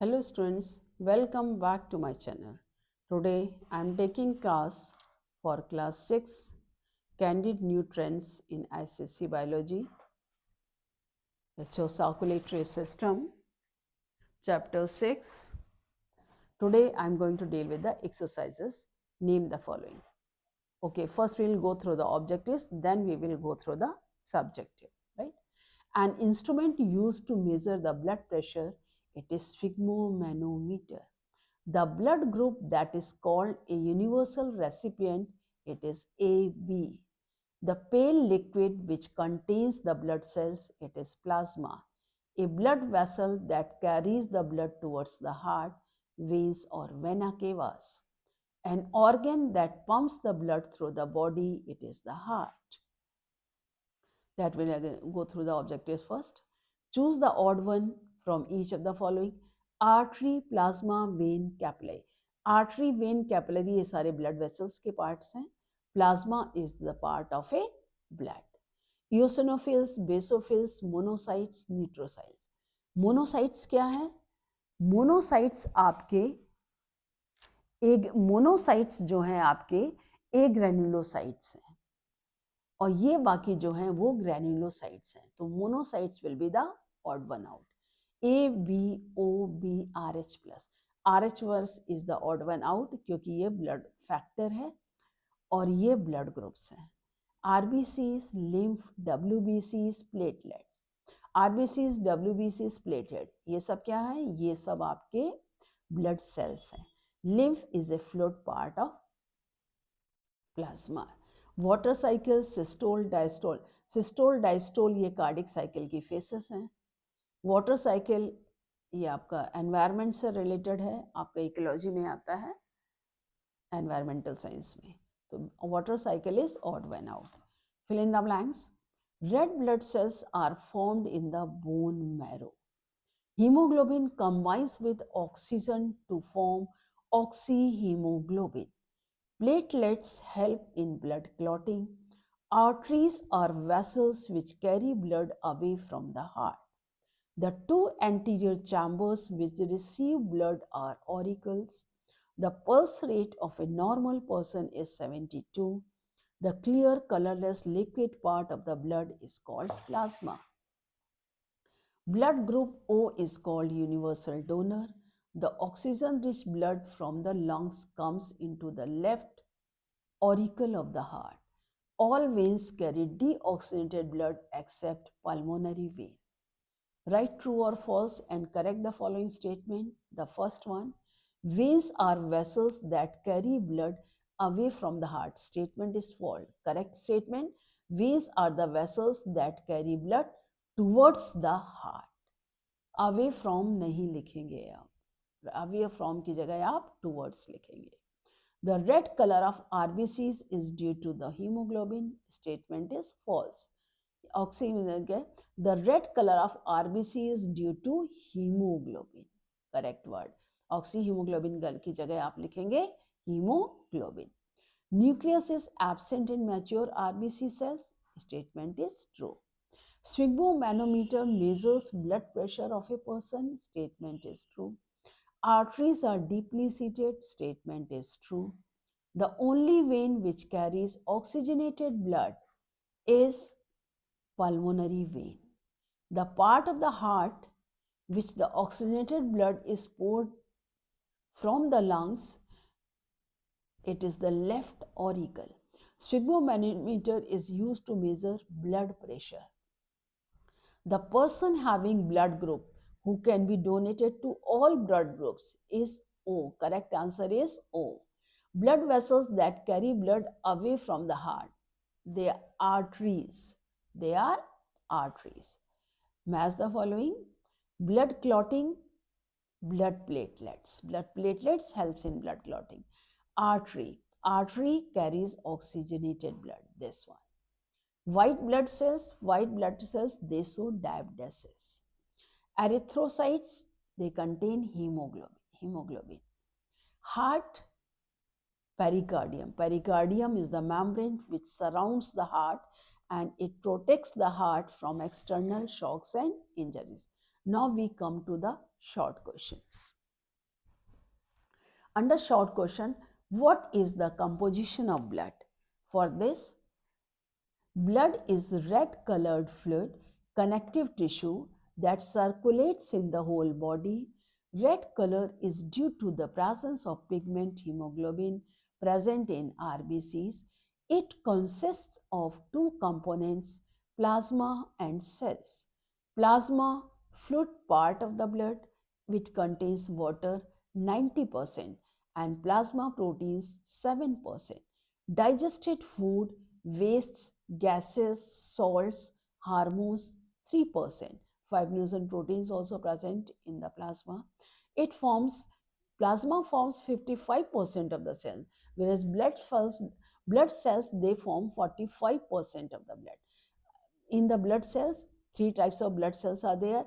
Hello students, welcome back to my channel. Today I am taking class for class 6 Candid New Trends in ICSE Biology. It's your circulatory system, chapter 6. Today I am going to deal with the exercises. Name the following. Okay, first we will go through the objectives, then we will go through the subjective, right? An instrument used to measure the blood pressure, it is sphygmomanometer. The blood group that is called a universal recipient, it is AB. The pale liquid which contains the blood cells, it is plasma. A blood vessel that carries the blood towards the heart, veins or vena cavas. An organ that pumps the blood through the body, it is the heart. That will go through the objectives first. Choose the odd one from each of the following. Artery, plasma, vein, capillary. Artery, vein, capillary ये सारे blood vessels के parts हैं. Plasma is the part of a blood. Eosinophils, basophils, monocytes, neutrophils. Monocytes क्या है? Monocytes आपके monocytes जो हैं आपके एग्रेनुलोसाइट्स हैं और ये बाकी जो हैं वो ग्रेनुलोसाइट्स हैं. तो monocytes will be the odd one out. ABOB RH+. RH वर्स is the odd one out क्योंकि ये ब्लड फैक्टर है और ये ब्लड ग्रुप्स हैं. RBCs, lymph, WBCs, platelets. RBCs, WBCs, platelet ये सब क्या है? ये सब आपके ब्लड सेल्स हैं. lymph is a fluid part of plasma. Water cycle, systole, diastole. Systole, diastole ये कार्डिक साइकिल की फेसेस हैं. वाटर साइकिल ये आपका एनवायरनमेंट से रिलेटेड है, आपका इकोलॉजी में आता है, एनवायरमेंटल साइंस में. तो water cycle is odd one out. Fill in the blanks. Red blood cells are formed in the bone marrow. Hemoglobin combines with oxygen to form oxyhemoglobin. Platelets help in blood clotting. Arteries are vessels which carry blood away from the heart. The two anterior chambers which receive blood are auricles. The pulse rate of a normal person is 72. The clear colorless liquid part of the blood is called plasma. Blood group O is called universal donor. The oxygen-rich blood from the lungs comes into the left auricle of the heart. All veins carry deoxygenated blood except pulmonary vein. Write true or false and correct the following statement. The first one, veins are vessels that carry blood away from the heart. Statement is false. Correct statement, veins are the vessels that carry blood towards the heart. Away from नहीं लिखेंगे आप, away from की जगह आप towards लिखेंगे. The red color of RBCs is due to the hemoglobin. Statement is false. The red color of RBC is due to hemoglobin. Correct word. Oxyhemoglobin की जगह आप लिखेंगे hemoglobin. Nucleus is absent in mature RBC cells. Statement is true. Sphygmomanometer measures blood pressure of a person. Statement is true. Arteries are deeply seated. Statement is true. The only vein which carries oxygenated blood is pulmonary vein. The part of the heart which the oxygenated blood is poured from the lungs, it is the left auricle. Sphygmomanometer is used to measure blood pressure. The person having blood group who can be donated to all blood groups is O. Correct answer is O. Blood vessels that carry blood away from the heart, they are arteries. They are arteries. Match the following. Blood clotting, blood platelets. Blood platelets helps in blood clotting. Artery. Artery carries oxygenated blood. This one. White blood cells, they show diabetes. Erythrocytes, they contain hemoglobin. Heart, pericardium. Pericardium is the membrane which surrounds the heart and it protects the heart from external shocks and injuries. Now we come to the short questions. Under short question, what is the composition of blood? For this, blood is red colored fluid, connective tissue that circulates in the whole body. Red color is due to the presence of pigment hemoglobin present in RBCs. It consists of two components, plasma and cells. Plasma, fluid part of the blood, which contains water 90% and plasma proteins 7%. Digested food, wastes, gases, salts, hormones 3%. Fibrinogen proteins also present in the plasma. Plasma forms 55% of the cell, whereas blood cells they form 45% of the blood. In the blood cells, three types of blood cells are there: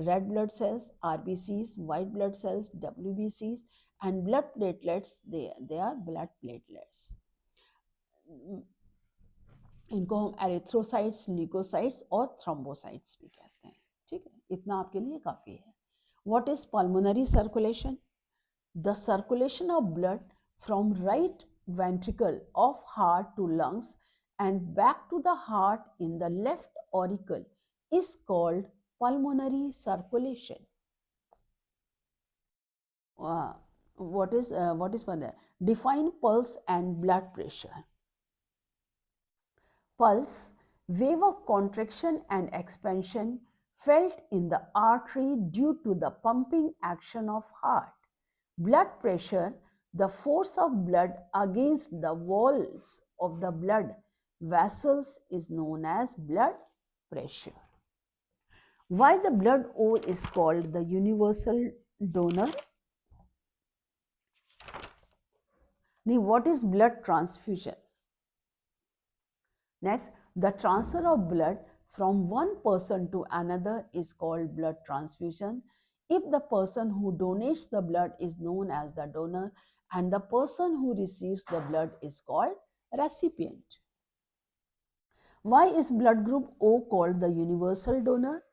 red blood cells, RBCs, white blood cells, WBCs, and blood platelets. They are blood platelets. इनको हम erythrocytes, leukocytes और thrombocytes भी कहते हैं. ठीक है, इतना आपके लिए काफ़ी है. What is pulmonary circulation? The circulation of blood from right ventricle of heart to lungs and back to the heart in the left auricle is called pulmonary circulation. What is define pulse and blood pressure? Pulse, wave of contraction and expansion felt in the artery due to the pumping action of heart. Blood pressure, the force of blood against the walls of the blood vessels, is known as blood pressure. Why the blood O is called the universal donor? What is blood transfusion? Next, the transfer of blood from one person to another is called blood transfusion. If the person who donates the blood is known as the donor and the person who receives the blood is called recipient. Why is blood group O called the universal donor?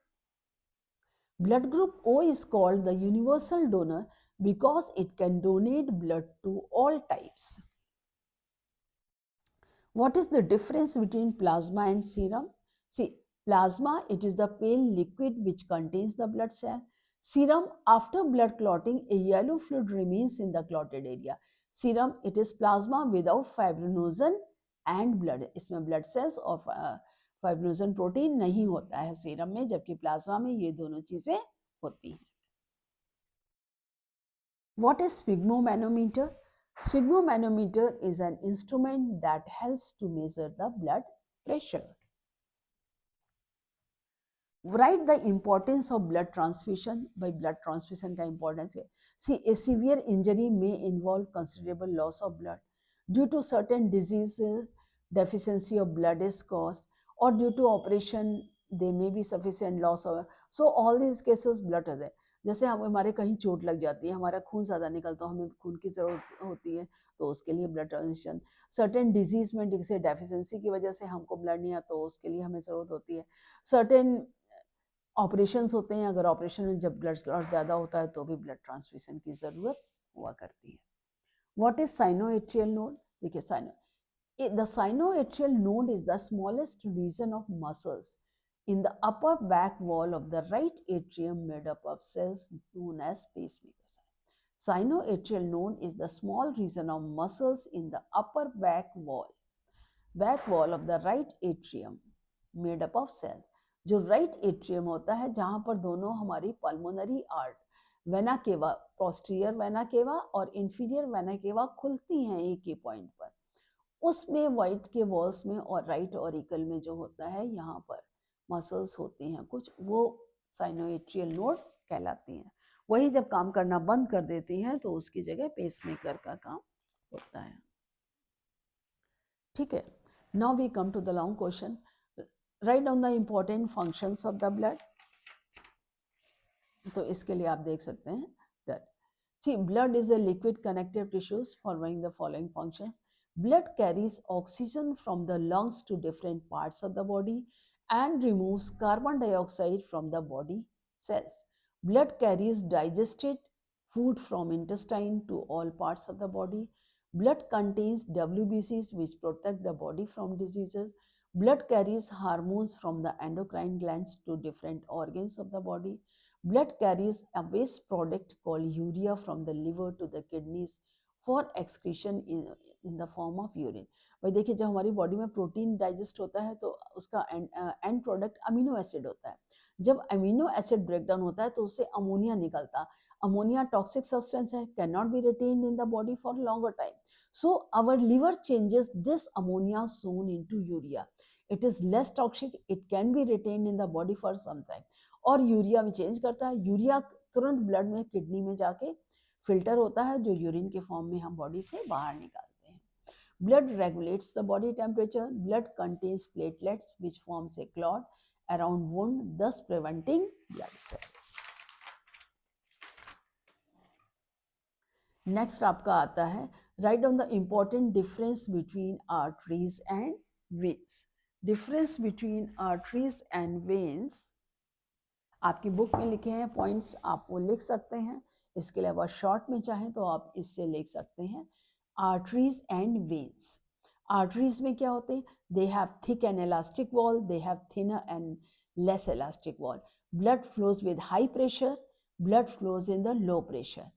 Blood group O is called the universal donor because it can donate blood to all types. What is the difference between plasma and serum? See, plasma, it is the pale liquid which contains the blood cell. Serum, after blood clotting, a yellow fluid remains in the clotted area. Serum, it is plasma without fibrinogen and blood. इसमें blood cells और fibrinogen protein नहीं होता है serum में, जबकि plasma में ये दोनों चीजें होती हैं. What is sphygmomanometer? Sphygmomanometer is an instrument that helps to measure the blood pressure. Write the importance of blood transfusion. By blood transfusion का importance है. See, a severe injury may involve considerable loss of blood. Due to certain diseases, deficiency of blood is caused, or due to operation, there may be sufficient loss of. So all these cases blood है. जैसे हमारे कहीं चोट लग जाती है, हमारा खून ज़्यादा निकलता है, हमें खून की ज़रूरत होती है, तो उसके लिए ब्लड ट्रांसफ्यूजन. सर्टेन डिजीज़ में जैसे डेफिशिएंसी की वजह से हमको ब्लड नहीं आता, तो उसके लिए हमें ज़रूरत होती है. सर्टेन ऑपरेशंस होते हैं, अगर ऑपरेशन में जब ब्लड क्लॉट ज़्यादा होता है तो भी ब्लड ट्रांसफ्यूजन की ज़रूरत हुआ करती है. What is sinoatrial node? देखिए, the sinoatrial node is the smallest region of muscles in the upper back wall of the right atrium made up of cells known as pacemakers. Sinoatrial node is the small region of muscles in the upper back wall of the right atrium made up of cells. जो right atrium होता है जहाँ पर दोनों हमारी pulmonary art vena cava, posterior vena cava और inferior vena cava खुलती हैं एक ही पॉइंट पर, उसमें वाइट के वॉल्स में और राइट ऑरिकल में जो होता है यहाँ पर मसल्स होती हैं कुछ, वो साइनोएट्रियल नोड कहलाती हैं. वही जब काम करना बंद कर देती हैं तो उसकी जगह पेसमेकर का काम होता है. ठीक है, now we come to the long question. Write down the important functions of the blood. तो इसके लिए आप देख सकते हैं that see, blood is a liquid connective tissues following the following functions. Blood carries oxygen from the lungs to different parts of the body and removes carbon dioxide from the body cells. Blood carries digested food from intestine to all parts of the body. Blood contains WBCs which protect the body from diseases. Blood carries hormones from the endocrine glands to different organs of the body. Blood carries a waste product called urea from the liver to the kidneys for excretion in the form of urine. भाई देखिए, जब हमारी body में protein digest होता है तो उसका and product amino acid होता है. जब अमीनो एसिड ब्रेकडाउन होता है तो उससे अमोनिया निकलता. अमोनिया टॉक्सिक सब्सटेंस है, can not be retained in the body for longer time. So our liver changes this ammonia soon into urea. It is less toxic, it can be retained in the body for some time. और urea में change करता है. Urea तुरंत blood में kidney में जाके filter होता है, जो यूरिन के फॉर्म में हम बॉडी से बाहर निकालते हैं. Blood regulates the body temperature. Blood contains platelets which forms a clot around wound, thus preventing blood cells. Next आपका आता है, write down the important difference between arteries and veins. Difference between arteries and veins आपकी book में लिखे हैं points, आप वो लिख सकते हैं. इसके अलावा शॉर्ट में चाहें तो आप इससे लिख सकते हैं. Arteries and veins. आर्टरीज में क्या होते हैं? They have thick and elastic wall, they have thinner and less elastic wall. Blood flows with high pressure, blood flows in the low pressure.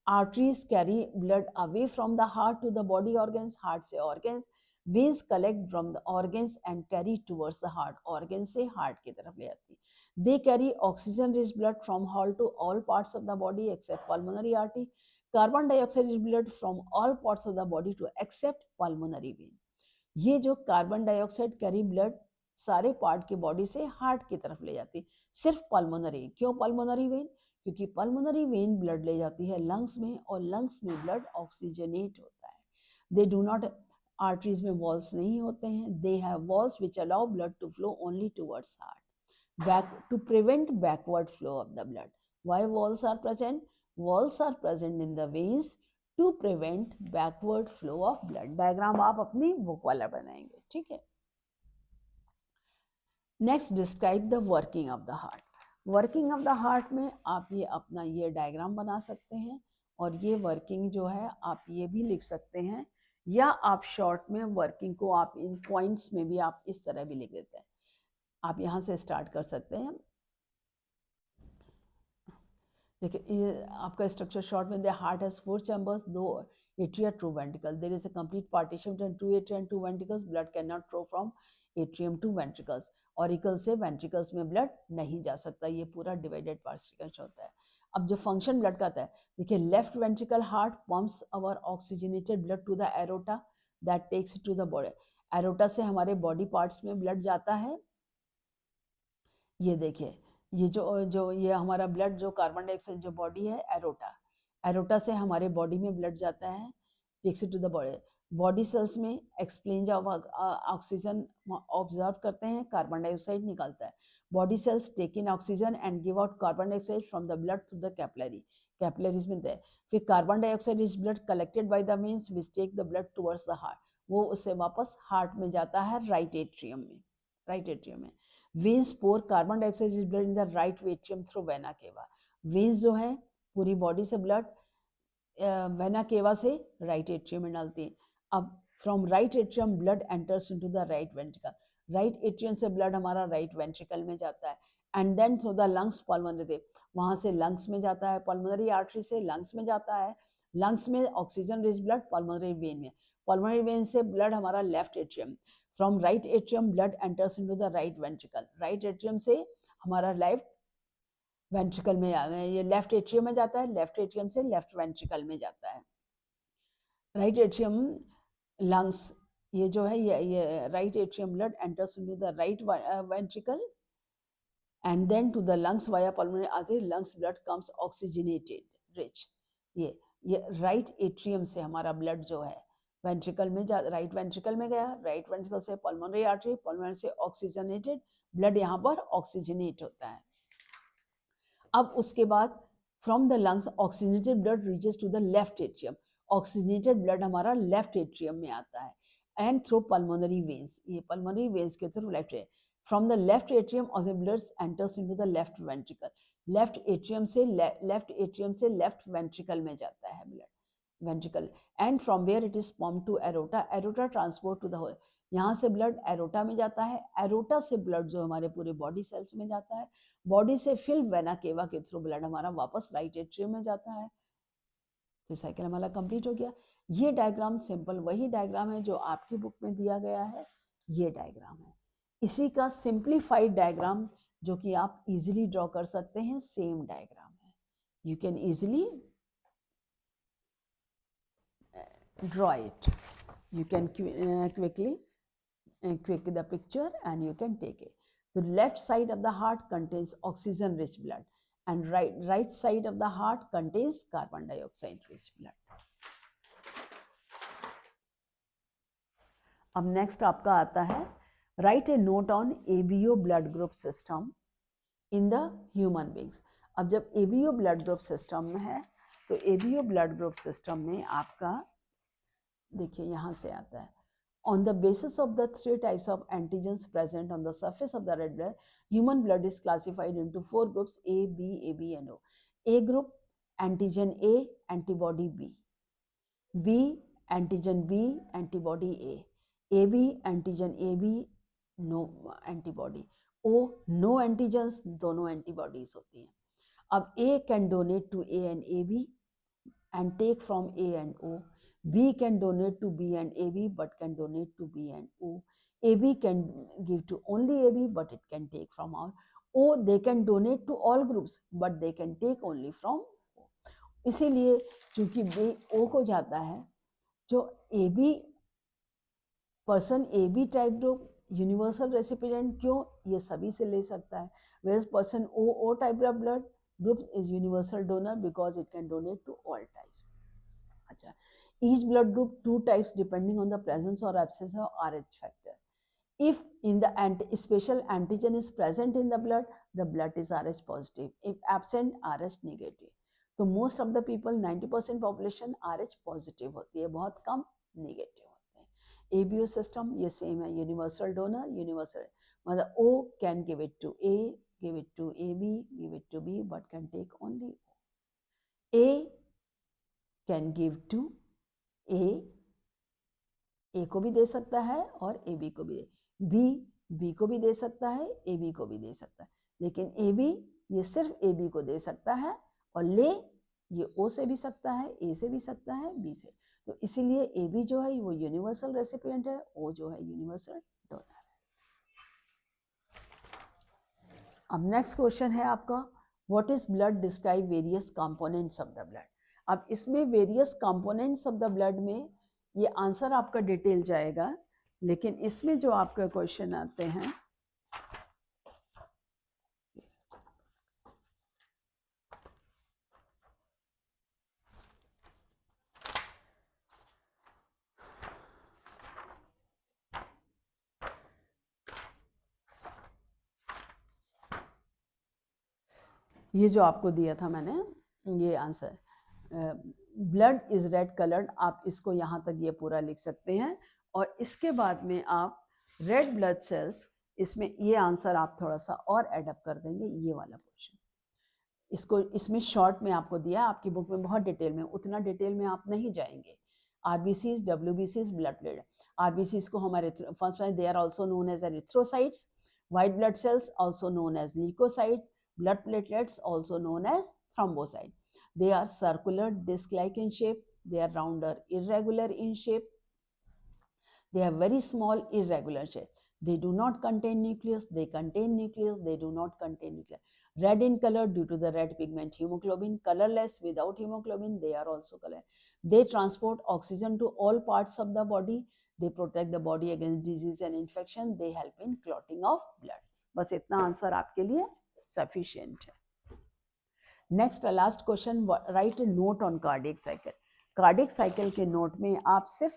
Arteries carry blood away from the heart to the body organs, heart से organs. Veins collect from the organs and carry towards the heart, organ से heart की तरफ ले जाती है. They carry oxygen-rich blood from all parts of the body except pulmonary artery. Carbon dioxide-rich blood from all parts of the body to except pulmonary vein. ये जो carbon dioxide carry blood सारे part की body से heart की तरफ ले जाती है, सिर्फ पल्मोनरी. क्यों पल्मोनरी वेन? क्योंकि पल्मोनरी वेन ब्लड ले जाती है लंग्स में, और लंग्स में ब्लड ऑक्सीजनेट होता है. दे डू नॉट, आर्टरीज में वॉल्स नहीं होते हैं. They have walls which allow blood to flow only towards heart. To prevent backward flow of the blood. Why walls are present? Walls are present in the veins to prevent backward flow of blood. Diagram आप अपनी book वाला बनाएंगे, ठीक है. Next, describe the working of the heart. Working of the heart में आप ये अपना ये डायग्राम बना सकते हैं, और ये वर्किंग जो है आप ये भी लिख सकते हैं, या आप शॉर्ट में वर्किंग को आप इन पॉइंट्स में भी आप इस तरह भी लिख देते हैं. आप यहाँ से स्टार्ट कर सकते हैं. देखिए आपका स्ट्रक्चर शॉर्ट में, the heart has 4 chambers, 2 atria, 2 ventricle. There is a complete partition between 2 atria and 2 ventricles. Blood can not flow from atrium to ventricles. Auricle से वेंट्रिकल्स में ब्लड नहीं जा सकता. ये पूरा डिवाइडेड पार्टिकल्स होता है. अब जो फंक्शन ब्लड का है, देखिए left ventricle heart pumps our oxygenated blood to the aorta that takes to the body. Aorta से हमारे बॉडी पार्ट्स में ब्लड जाता है. ये देखिए, ये जो ये हमारा ब्लड जो कार्बन डाइऑक्साइड जो बॉडी है, एरोटा, एरोटा से हमारे बॉडी में ब्लड जाता है, takes to the body. Body cells में एक्सप्लेन जब ऑक्सीजन ऑब्जर्व करते हैं, कार्बन डाइऑक्साइड निकलता है. Body cells take in oxygen and give out carbon dioxide from the blood through the capillary. Capillaries में दे. फिर carbon dioxide is blood collected by the veins which take the blood towards the heart. वो उससे वापस heart में जाता है, right atrium में. राइट एट्रियम में veins pour carbon dioxide is blood in the right atrium through vena cava. Veins जो है पूरी बॉडी से ब्लड वेना केवा से राइट एट्रियम में डालती है. अब from right atrium blood enters into the right ventricle. Right atrium से ब्लड हमारा राइट वेंट्रिकल में जाता है, and then through the lungs pulmonary. वहाँ से लंग्स में जाता है, पल्मोनरी आर्टरी से लंग्स में जाता है. लंग्स में oxygen rich blood pulmonary vein में. पल्मोनरी वेन से ब्लड हमारा left atrium. From right atrium blood enters into the right ventricle. Right atrium से हमारा लेफ्ट वेंट्रिकल में ये लेफ्ट एट्रियम में जाता है, लेफ्ट एट्रियम से लेफ्ट वेंट्रिकल में जाता है. राइट एट्रियम लंग्स, ये जो है ये right atrium blood enters into the right ventricle and then to the lungs via pulmonary artery. Lungs blood comes oxygenated rich. ये राइट एट्रियम से हमारा ब्लड जो है वेंट्रिकल में राइट वेंट्रिकल में गया, राइट वेंट्रिकल से पल्मोनरी आर्टरी, पल्मोनरी से ऑक्सीजनेटेड ब्लड यहाँ पर ऑक्सीजनेट होता है. अब उसके बाद from the lungs oxygenated blood reaches to the left atrium. Oxygenated blood हमारा लेफ्ट एट्रियम में आता है, एंड थ्रू पल्मोनरी वेन्स. ये पल्मोनरी वेन्स के थ्रू लेफ्ट है. फ्रॉम द लेफ्ट एट्रियम और the blood enters into the left ventricle. Left atrium से लेफ्ट वेंट्रिकल में जाता है blood, ventricle, and from where it is pump to aorta, aorta transport to the whole, यहाँ से blood aorta में जाता है, एरोटा से ब्लड जो हमारे पूरे बॉडी सेल्स में जाता है, बॉडी से फिर वेना केवा के थ्रू ब्लड हमारा वापस राइट एट्रियम में जाता है। तो साइकिल हमारा कंप्लीट हो गया। ये डायग्राम सिंपल वही डायग्राम है जो आपकी बुक में दिया गया है, ये डायग्राम है। इसी का सिंप्लीफाइड डायग्राम जो कि आप इजीली ड्रॉ कर सकते हैं, सेम डायग्राम है। You can easily draw it. You can quickly click the picture and you can take it. The left side of the heart contains oxygen rich blood and right side of the heart contains carbon dioxide rich blood. अब next आपका आता है right A note on ABO blood group system in the human beings. अब जब ABO blood group system में है तो ABO blood group system में आपका देखिए यहाँ से आता है, on the basis of the 3 types of antigens present on the surface of the red blood, human blood is classified into 4 groups A, B, AB and O. A group antigen A, antibody B. B antigen B, antibody A. AB antigen AB, no antibody. O no antigens, दोनों antibodies होती हैं। अब A can donate to A and AB and take from A and O. B can donate to B and AB but can donate to B and O. AB can give to only AB but it can take from all. O they can donate to all groups but they can take only from O. इसीलिए चूंकि B O को जाता है, जो AB person AB type group universal recipient क्यों, ये सभी से ले सकता है, whereas person O type blood groups is universal donor because it can donate to all types. अच्छा, each blood group 2 types depending on the presence or absence of Rh factor. If in the special antigen is present in the blood is Rh positive. If absent, Rh negative. तो most of the people 90% population Rh positive होती है, बहुत कम negative होते हैं। ABO system ये same है, universal donor, universal, मतलब O can give it to A, give it to AB, give it to B, but can take only O. A can give to ए को भी दे सकता है और ए बी को भी, बी को भी दे सकता है, ए बी को भी दे सकता है, लेकिन ए बी ये सिर्फ ए बी को दे सकता है और ले ये ओ से भी सकता है, ए से भी सकता है, बी से। तो इसीलिए ए बी जो है वो यूनिवर्सल रेसिपिएंट है, ओ जो है यूनिवर्सल डोनर है। अब नेक्स्ट क्वेश्चन है आपका, what is blood, describe various components of the blood. अब इसमें various components of the blood में ये आंसर आपका डिटेल जाएगा, लेकिन इसमें जो आपका क्वेश्चन आते हैं ये जो आपको दिया था मैंने, ये answer blood is red coloured, आप इसको यहाँ तक ये पूरा लिख सकते हैं और इसके बाद में आप रेड ब्लड सेल्स, इसमें ये आंसर आप थोड़ा सा और एडअप कर देंगे, ये वाला पोर्शन इसको इसमें शॉर्ट में आपको दिया, आपकी बुक में बहुत डिटेल में, उतना डिटेल में आप नहीं जाएंगे। आरबीसीज, डब्ल्यूबीसीज, ब्लड प्लेट, आरबीसीज को हमारे फर्स्ट में they are also known as erythrocytes, white blood cells also known as leucocytes, blood platelets also known as thrombocyte. They are circular disc-like in shape. They are rounder, irregular in shape. They have very small irregular shape. They do not contain nucleus. They contain nucleus. They do not contain nucleus. Red in color due to the red pigment hemoglobin. Colorless without hemoglobin. They are also color. They transport oxygen to all parts of the body. They protect the body against disease and infection. They help in clotting of blood. बस इतना answer आपके लिए sufficient है। Next last question, right A note on cardiac cycle. Cardiac cycle के note में आप सिर्फ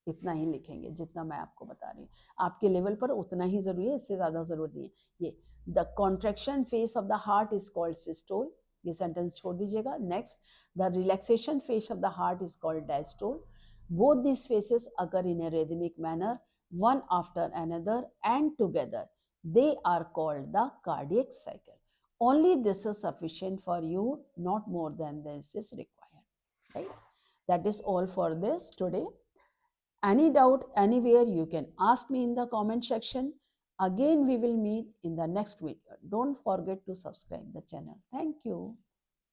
इतना ही लिखेंगे जितना मैं आपको बता रही हूँ, आपके लेवल पर उतना ही जरूरी है, इससे ज़्यादा जरूरी नहीं है। ये the contraction face of the heart is called systole, ये सेंटेंस छोड़ दीजिएगा। Next, the relaxation face of the heart is called diastole. Both this faces occur in A rhythmic manner, one after another and together, they are called the cardiac cycle. Only this is sufficient for you, not more than this is required, right? That is all for this today. Any doubt anywhere, you can ask me in the comment section. Again, we will meet in the next video. Don't forget to subscribe the channel. Thank you.